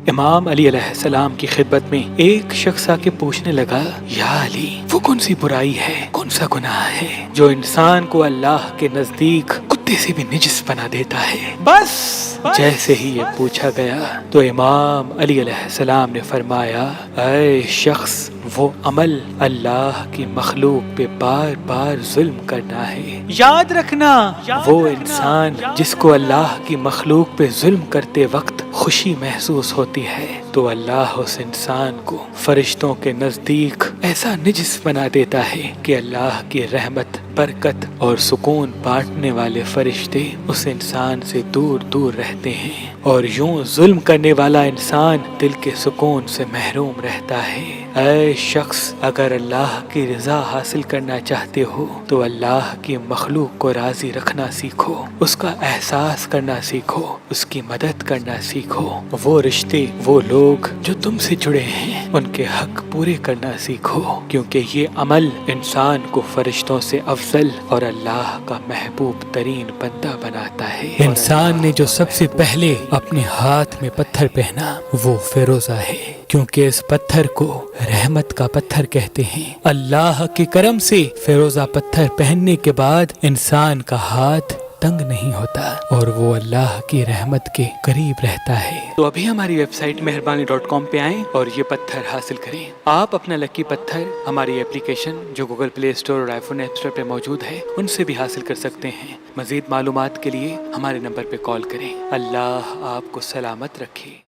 امام علی علیہ السلام کی خدمت میں ایک شخص آ کے پوچھنے لگا، یا علی، وہ کون سی برائی ہے، کون سا گناہ ہے جو انسان کو اللہ کے نزدیک کتے سے بھی نجس بنا دیتا ہے؟ بس جیسے ہی یہ پوچھا گیا تو امام علی علیہ السلام نے فرمایا، اے شخص، وہ عمل اللہ کی مخلوق پہ بار بار ظلم کرنا ہے۔ یاد رکھنا، وہ انسان جس کو اللہ کی مخلوق پہ ظلم کرتے وقت خوشی محسوس ہوتی ہے تو اللہ اس انسان کو فرشتوں کے نزدیک ایسا نجس بنا دیتا ہے کہ اللہ کی رحمت، برکت اور سکون بانٹنے والے فرشتے اس انسان سے دور دور رہتے ہیں، اور یوں ظلم کرنے والا انسان دل کے سکون سے محروم رہتا ہے۔ اے شخص، اگر اللہ کی رضا حاصل کرنا چاہتے ہو تو اللہ کی مخلوق کو راضی رکھنا سیکھو، اس کا احساس کرنا سیکھو، اس کی مدد کرنا سیکھو، وہ رشتے، وہ لوگ جو تم سے جڑے ہیں ان کے حق پورے کرنا سیکھو، کیونکہ یہ عمل انسان کو فرشتوں سے افضل اور اللہ کا محبوب ترین بندہ بناتا ہے۔ انسان نے جو سب سے پہلے اپنے ہاتھ میں پتھر پہنا وہ فیروزہ ہے، کیونکہ اس پتھر کو رحمت کا پتھر کہتے ہیں۔ اللہ کے کرم سے فیروزہ پتھر پہننے کے بعد انسان کا ہاتھ تنگ نہیں ہوتا اور وہ اللہ کی رحمت کے قریب رہتا ہے۔ تو ابھی ہماری ویب سائٹ مہربانی.com پہ آئیں اور یہ پتھر حاصل کریں۔ آپ اپنا لکی پتھر ہماری اپلیکیشن جو گوگل پلے اسٹور اور آئی فون ایپ اسٹور پہ موجود ہے ان سے بھی حاصل کر سکتے ہیں۔ مزید معلومات کے لیے ہمارے نمبر پہ کال کریں۔ اللہ آپ کو سلامت رکھے۔